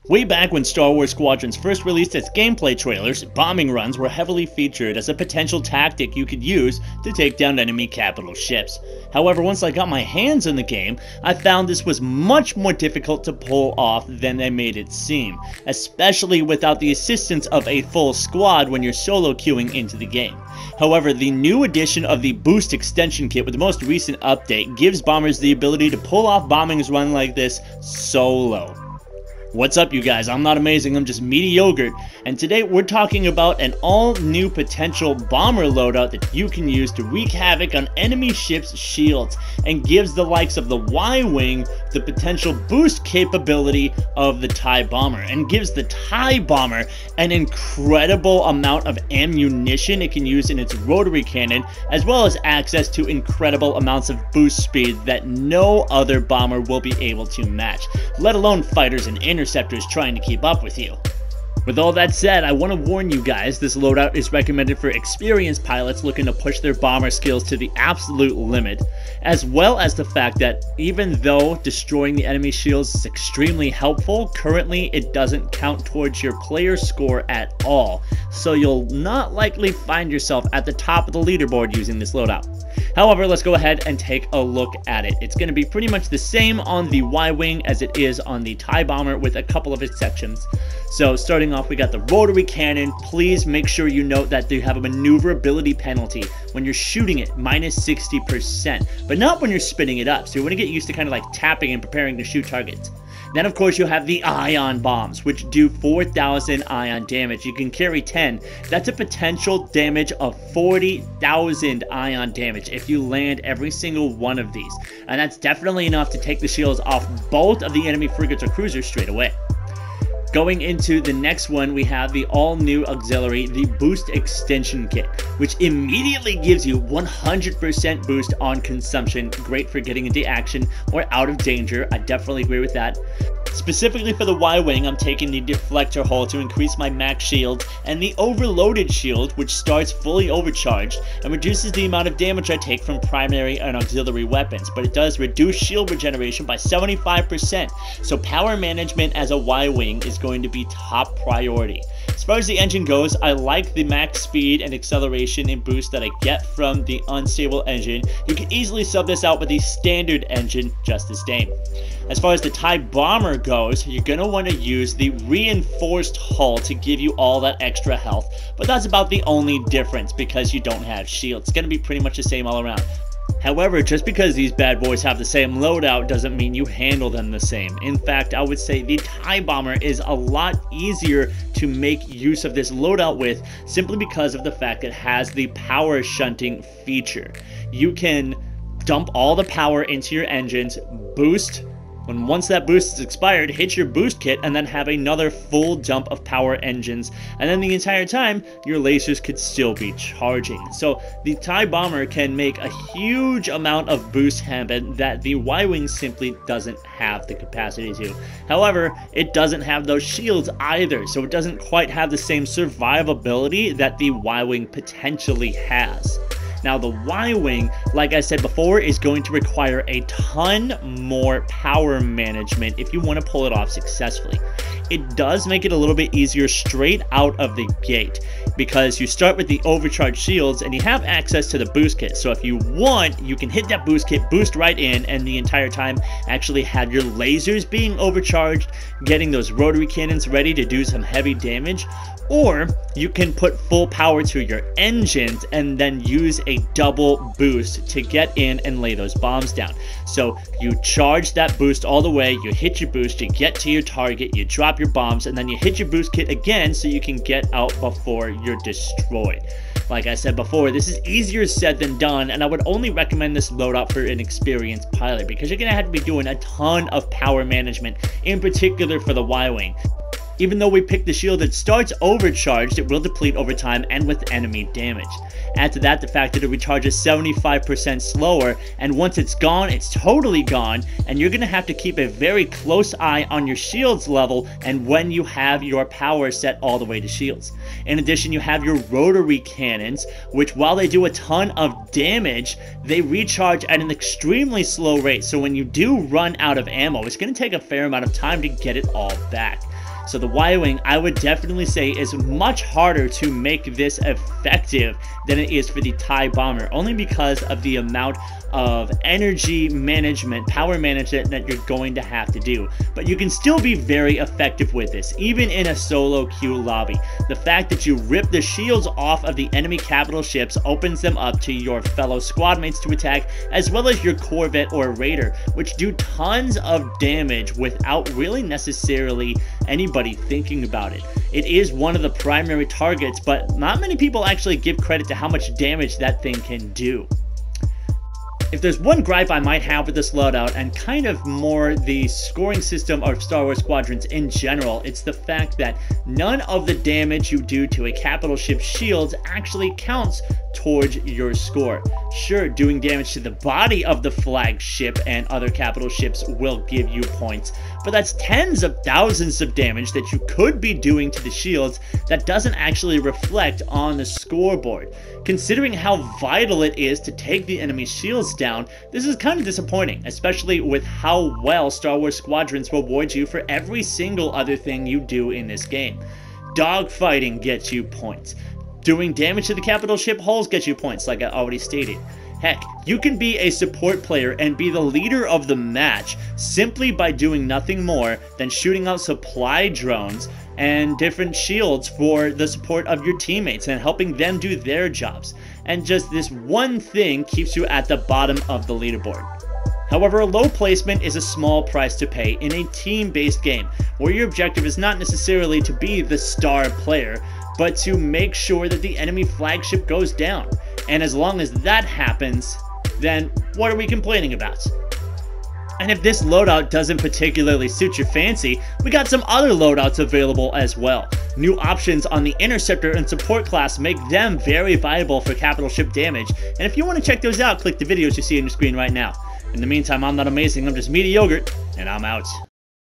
Way back when Star Wars Squadrons first released its gameplay trailers, bombing runs were heavily featured as a potential tactic you could use to take down enemy capital ships. However, once I got my hands on the game, I found this was much more difficult to pull off than they made it seem, especially without the assistance of a full squad when you're solo queuing into the game. However, the new addition of the Boost Extension Kit with the most recent update gives bombers the ability to pull off bombings run like this solo. What's up, you guys? I'm not amazing, I'm just mediocre, and today we're talking about an all-new potential bomber loadout that you can use to wreak havoc on enemy ships' shields, and gives the likes of the Y-Wing the potential boost capability of the TIE Bomber, and gives the TIE Bomber an incredible amount of ammunition it can use in its rotary cannon, as well as access to incredible amounts of boost speed that no other bomber will be able to match, let alone fighters and interceptors trying to keep up with you. With all that said, I want to warn you guys, this loadout is recommended for experienced pilots looking to push their bomber skills to the absolute limit, as well as the fact that even though destroying the enemy shields is extremely helpful, currently it doesn't count towards your player score at all, so you'll not likely find yourself at the top of the leaderboard using this loadout. However, let's go ahead and take a look at it. It's going to be pretty much the same on the Y-Wing as it is on the TIE Bomber with a couple of exceptions. So starting off, we got the rotary cannon. Please make sure you note that you have a maneuverability penalty when you're shooting it, minus 60%, but not when you're spinning it up. So you want to get used to kind of like tapping and preparing to shoot targets. Then, of course, you have the ion bombs, which do 4,000 ion damage. You can carry 10. That's a potential damage of 40,000 ion damage if you land every single one of these. And that's definitely enough to take the shields off both of the enemy frigates or cruisers straight away. Going into the next one, we have the all-new auxiliary, the Boost Extension Kit, which immediately gives you 100% boost on consumption. Great for getting into action or out of danger. I definitely agree with that. Specifically for the Y-Wing, I'm taking the deflector hull to increase my max shield, and the overloaded shield, which starts fully overcharged and reduces the amount of damage I take from primary and auxiliary weapons, but it does reduce shield regeneration by 75%, so power management as a Y-Wing is going to be top priority. As far as the engine goes, I like the max speed and acceleration and boost that I get from the unstable engine. You can easily sub this out with the standard engine just the same. As far as the TIE Bomber goes, you're going to want to use the reinforced hull to give you all that extra health, but that's about the only difference because you don't have shields. It's going to be pretty much the same all around. However, just because these bad boys have the same loadout doesn't mean you handle them the same. In fact, I would say the TIE Bomber is a lot easier to make use of this loadout with, simply because of the fact it has the power shunting feature. You can dump all the power into your engines, boost. Once that boost is expired, hit your boost kit and then have another full dump of power engines, and then the entire time your lasers could still be charging. So the TIE Bomber can make a huge amount of boost happen that the Y-Wing simply doesn't have the capacity to. However, it doesn't have those shields either, so it doesn't quite have the same survivability that the Y-Wing potentially has. Now, the Y-Wing, like I said before, is going to require a ton more power management if you want to pull it off successfully. It does make it a little bit easier straight out of the gate, because you start with the overcharged shields and you have access to the boost kit. So if you want, you can hit that boost kit, boost right in, and the entire time actually have your lasers being overcharged, getting those rotary cannons ready to do some heavy damage. Or you can put full power to your engines and then use a double boost to get in and lay those bombs down. So you charge that boost all the way, you hit your boost, you get to your target, you drop your bombs, and then you hit your boost kit again so you can get out before you're destroyed. Like I said before, this is easier said than done, and I would only recommend this loadout for an experienced pilot because you're going to have to be doing a ton of power management, in particular for the Y-Wing. Even though we picked the shield that starts overcharged, it will deplete over time and with enemy damage. Add to that the fact that it recharges 75% slower, and once it's gone, it's totally gone, and you're going to have to keep a very close eye on your shields level and when you have your power set all the way to shields. In addition, you have your rotary cannons, which while they do a ton of damage, they recharge at an extremely slow rate, so when you do run out of ammo, it's going to take a fair amount of time to get it all back. So the Y-Wing, I would definitely say, is much harder to make this effective than it is for the TIE Bomber, only because of the amount of energy management, power management that you're going to have to do. But you can still be very effective with this, even in a solo queue lobby. The fact that you rip the shields off of the enemy capital ships opens them up to your fellow squad mates to attack, as well as your Corvette or Raider, which do tons of damage without really necessarily anybody thinking about it. It is one of the primary targets, but not many people actually give credit to how much damage that thing can do. If there's one gripe I might have with this loadout, and kind of more the scoring system of Star Wars Squadrons in general, it's the fact that none of the damage you do to a capital ship's shields actually counts towards your score. Sure, doing damage to the body of the flagship and other capital ships will give you points, but that's tens of thousands of damage that you could be doing to the shields that doesn't actually reflect on the scoreboard. Considering how vital it is to take the enemy's shields down, this is kind of disappointing, especially with how well Star Wars Squadrons rewards you for every single other thing you do in this game. Dogfighting gets you points. Doing damage to the capital ship hulls gets you points, like I already stated. Heck, you can be a support player and be the leader of the match simply by doing nothing more than shooting out supply drones and different shields for the support of your teammates and helping them do their jobs. And just this one thing keeps you at the bottom of the leaderboard. However, a low placement is a small price to pay in a team-based game, where your objective is not necessarily to be the star player, but to make sure that the enemy flagship goes down. And as long as that happens, then what are we complaining about? And if this loadout doesn't particularly suit your fancy, we got some other loadouts available as well. New options on the Interceptor and Support class make them very viable for capital ship damage, and if you want to check those out, click the videos you see on your screen right now. In the meantime, I'm not amazing, I'm just mediocre, and I'm out.